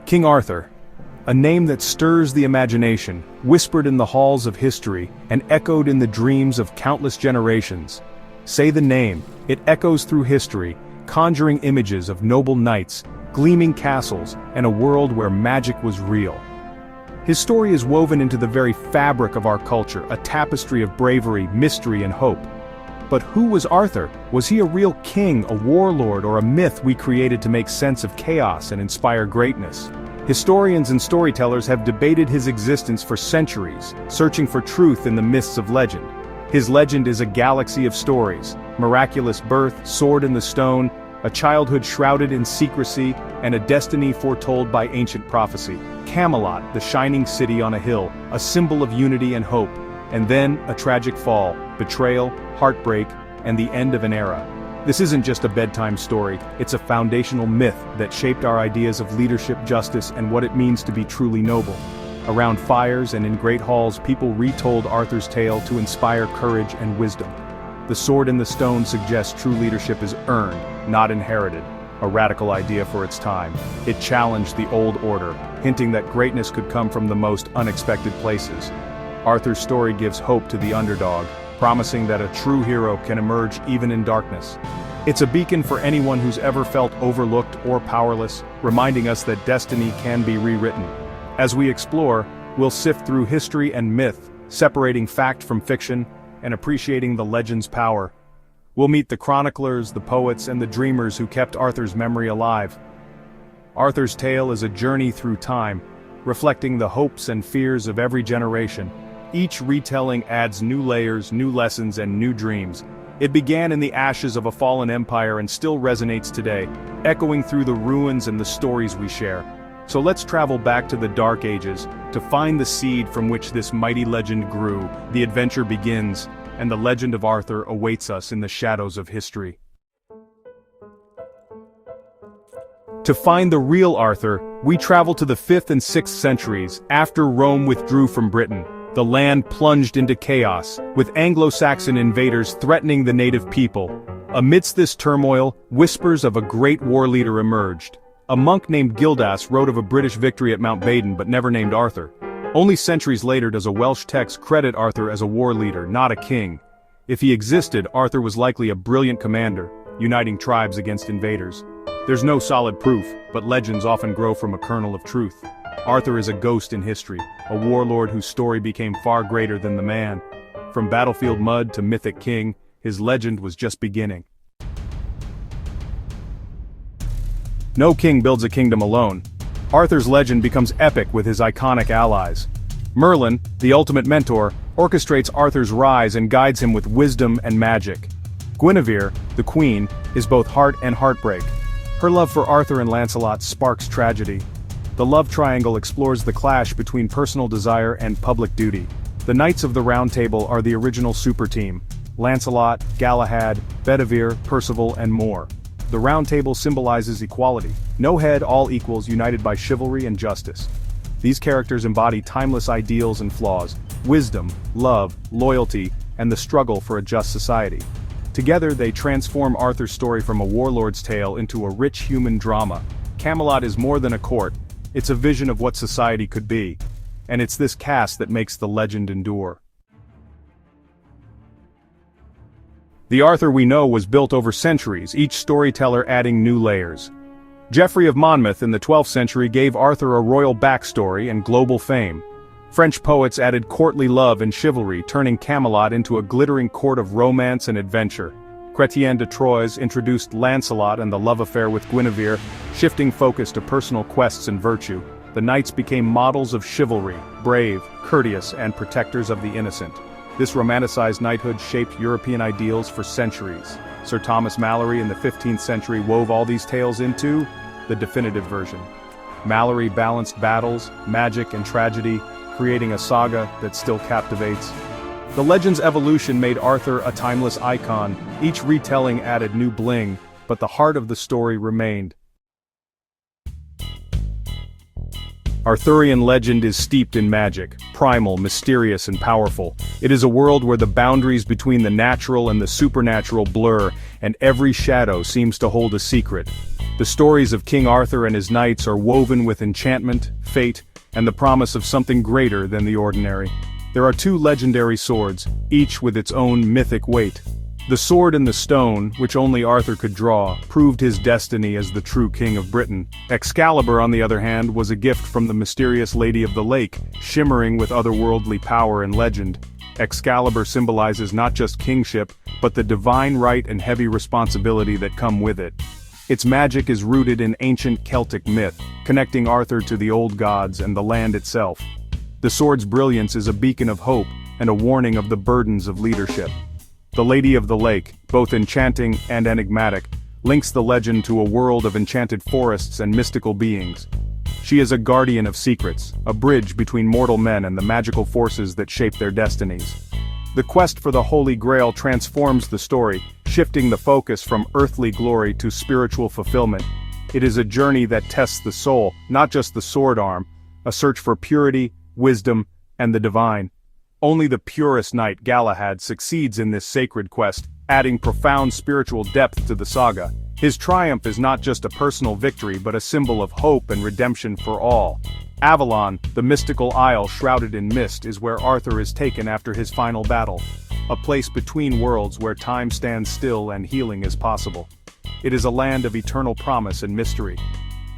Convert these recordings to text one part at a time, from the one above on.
King Arthur. A name that stirs the imagination, whispered in the halls of history, and echoed in the dreams of countless generations. Say the name, it echoes through history, conjuring images of noble knights, gleaming castles, and a world where magic was real. His story is woven into the very fabric of our culture, a tapestry of bravery, mystery, and hope. But who was Arthur? Was he a real king, a warlord, or a myth we created to make sense of chaos and inspire greatness? Historians and storytellers have debated his existence for centuries, searching for truth in the mists of legend. His legend is a galaxy of stories: miraculous birth, sword in the stone, a childhood shrouded in secrecy, and a destiny foretold by ancient prophecy. Camelot, the shining city on a hill, a symbol of unity and hope. And then, a tragic fall, betrayal, heartbreak, and the end of an era. This isn't just a bedtime story, it's a foundational myth that shaped our ideas of leadership, justice, and what it means to be truly noble. Around fires and in great halls, people retold Arthur's tale to inspire courage and wisdom. The sword in the stone suggests true leadership is earned, not inherited, a radical idea for its time. It challenged the old order, hinting that greatness could come from the most unexpected places. Arthur's story gives hope to the underdog, promising that a true hero can emerge even in darkness. It's a beacon for anyone who's ever felt overlooked or powerless, reminding us that destiny can be rewritten. As we explore, we'll sift through history and myth, separating fact from fiction, and appreciating the legend's power. We'll meet the chroniclers, the poets, and the dreamers who kept Arthur's memory alive. Arthur's tale is a journey through time, reflecting the hopes and fears of every generation. Each retelling adds new layers, new lessons, and new dreams. It began in the ashes of a fallen empire and still resonates today, echoing through the ruins and the stories we share. So let's travel back to the Dark Ages, to find the seed from which this mighty legend grew. The adventure begins, and the legend of Arthur awaits us in the shadows of history. To find the real Arthur, we travel to the 5th and 6th centuries, after Rome withdrew from Britain. The land plunged into chaos, with Anglo-Saxon invaders threatening the native people. Amidst this turmoil, whispers of a great war leader emerged. A monk named Gildas wrote of a British victory at Mount Badon but never named Arthur. Only centuries later does a Welsh text credit Arthur as a war leader, not a king. If he existed, Arthur was likely a brilliant commander, uniting tribes against invaders. There's no solid proof, but legends often grow from a kernel of truth. Arthur is a ghost in history, a warlord whose story became far greater than the man. From battlefield mud to mythic king, his legend was just beginning. No king builds a kingdom alone. Arthur's legend becomes epic with his iconic allies. Merlin, the ultimate mentor, orchestrates Arthur's rise and guides him with wisdom and magic. Guinevere, the queen, is both heart and heartbreak. Her love for Arthur and Lancelot sparks tragedy. The love triangle explores the clash between personal desire and public duty. The Knights of the Round Table are the original super team: Lancelot, Galahad, Bedivere, Percival, and more. The Round Table symbolizes equality. No head, all equals united by chivalry and justice. These characters embody timeless ideals and flaws: wisdom, love, loyalty, and the struggle for a just society. Together they transform Arthur's story from a warlord's tale into a rich human drama. Camelot is more than a court. It's a vision of what society could be. And it's this cast that makes the legend endure. The Arthur we know was built over centuries, each storyteller adding new layers. Geoffrey of Monmouth in the 12th century gave Arthur a royal backstory and global fame. French poets added courtly love and chivalry, turning Camelot into a glittering court of romance and adventure. Chrétien de Troyes introduced Lancelot and the love affair with Guinevere, shifting focus to personal quests and virtue. The knights became models of chivalry, brave, courteous, and protectors of the innocent. This romanticized knighthood shaped European ideals for centuries. Sir Thomas Malory in the 15th century wove all these tales into the definitive version. Malory balanced battles, magic, and tragedy, creating a saga that still captivates. The legend's evolution made Arthur a timeless icon. Each retelling added new bling, but the heart of the story remained. Arthurian legend is steeped in magic, primal, mysterious, and powerful. It is a world where the boundaries between the natural and the supernatural blur, and every shadow seems to hold a secret. The stories of King Arthur and his knights are woven with enchantment, fate, and the promise of something greater than the ordinary. There are two legendary swords, each with its own mythic weight. The sword in the stone, which only Arthur could draw, proved his destiny as the true king of Britain. Excalibur, on the other hand, was a gift from the mysterious Lady of the Lake, shimmering with otherworldly power and legend. Excalibur symbolizes not just kingship, but the divine right and heavy responsibility that come with it. Its magic is rooted in ancient Celtic myth, connecting Arthur to the old gods and the land itself. The sword's brilliance is a beacon of hope and a warning of the burdens of leadership. The Lady of the Lake, both enchanting and enigmatic, links the legend to a world of enchanted forests and mystical beings. She is a guardian of secrets, a bridge between mortal men and the magical forces that shape their destinies. The quest for the Holy Grail transforms the story, shifting the focus from earthly glory to spiritual fulfillment. It is a journey that tests the soul, not just the sword arm, a search for purity, wisdom, and the divine. Only the purest knight Galahad succeeds in this sacred quest, adding profound spiritual depth to the saga. His triumph is not just a personal victory but a symbol of hope and redemption for all. Avalon, the mystical isle shrouded in mist, is where Arthur is taken after his final battle, a place between worlds where time stands still and healing is possible. It is a land of eternal promise and mystery.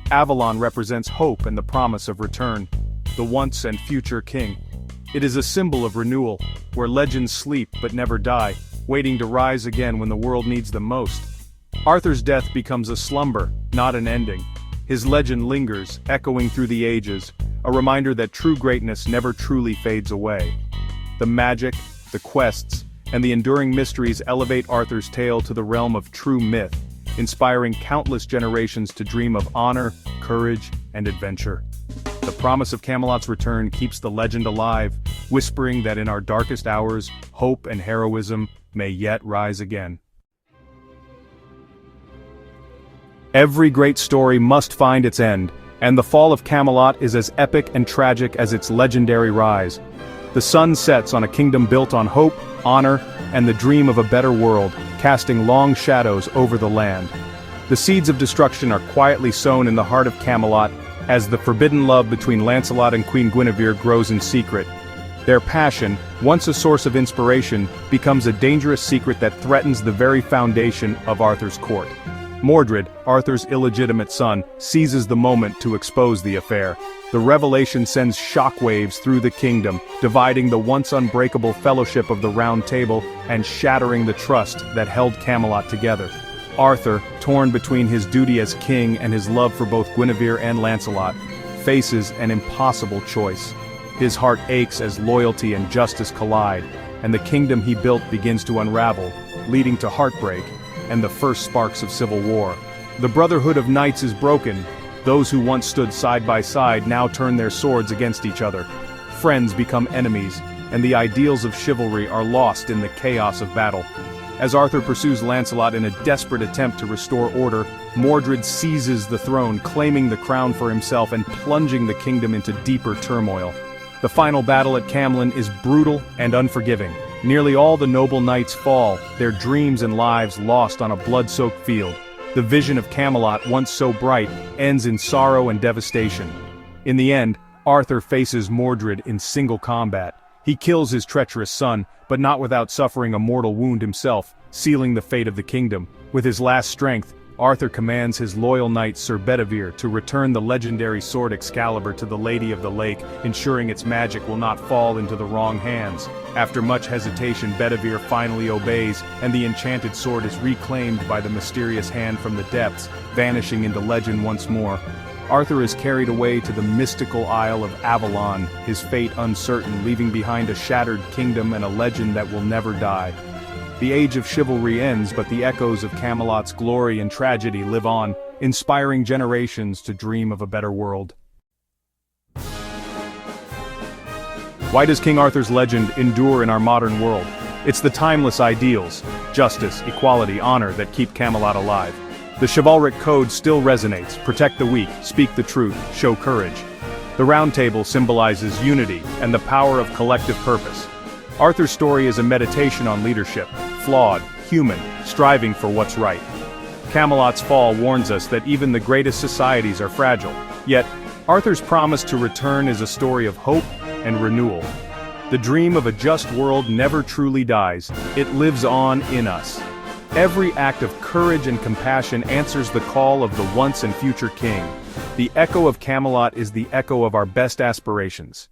Avalon represents hope and the promise of return, the once and future king. It is a symbol of renewal, where legends sleep but never die, waiting to rise again when the world needs them most. Arthur's death becomes a slumber, not an ending. His legend lingers, echoing through the ages, a reminder that true greatness never truly fades away. The magic, the quests, and the enduring mysteries elevate Arthur's tale to the realm of true myth, inspiring countless generations to dream of honor, courage, and adventure. The promise of Camelot's return keeps the legend alive, whispering that in our darkest hours, hope and heroism may yet rise again. Every great story must find its end, and the fall of Camelot is as epic and tragic as its legendary rise. The sun sets on a kingdom built on hope, honor, and the dream of a better world, casting long shadows over the land. The seeds of destruction are quietly sown in the heart of Camelot, as the forbidden love between Lancelot and Queen Guinevere grows in secret. Their passion, once a source of inspiration, becomes a dangerous secret that threatens the very foundation of Arthur's court. Mordred, Arthur's illegitimate son, seizes the moment to expose the affair. The revelation sends shockwaves through the kingdom, dividing the once unbreakable fellowship of the Round Table and shattering the trust that held Camelot together. Arthur, torn between his duty as king and his love for both Guinevere and Lancelot, faces an impossible choice. His heart aches as loyalty and justice collide, and the kingdom he built begins to unravel, leading to heartbreak and the first sparks of civil war. The Brotherhood of Knights is broken. Those who once stood side by side now turn their swords against each other. Friends become enemies, and the ideals of chivalry are lost in the chaos of battle. As Arthur pursues Lancelot in a desperate attempt to restore order, Mordred seizes the throne, claiming the crown for himself and plunging the kingdom into deeper turmoil. The final battle at Camlan is brutal and unforgiving. Nearly all the noble knights fall, their dreams and lives lost on a blood-soaked field. The vision of Camelot, once so bright, ends in sorrow and devastation. In the end, Arthur faces Mordred in single combat. He kills his treacherous son, but not without suffering a mortal wound himself, sealing the fate of the kingdom. With his last strength, Arthur commands his loyal knight Sir Bedivere to return the legendary sword Excalibur to the Lady of the Lake, ensuring its magic will not fall into the wrong hands. After much hesitation, Bedivere finally obeys, and the enchanted sword is reclaimed by the mysterious hand from the depths, vanishing into legend once more. Arthur is carried away to the mystical Isle of Avalon, his fate uncertain, leaving behind a shattered kingdom and a legend that will never die. The age of chivalry ends, but the echoes of Camelot's glory and tragedy live on, inspiring generations to dream of a better world. Why does King Arthur's legend endure in our modern world? It's the timeless ideals, justice, equality, honor, that keep Camelot alive. The chivalric code still resonates: protect the weak, speak the truth, show courage. The Round Table symbolizes unity and the power of collective purpose. Arthur's story is a meditation on leadership, flawed, human, striving for what's right. Camelot's fall warns us that even the greatest societies are fragile. Yet, Arthur's promise to return is a story of hope and renewal. The dream of a just world never truly dies, it lives on in us. Every act of courage and compassion answers the call of the once and future king. The Echo of Camelot is the echo of our best aspirations.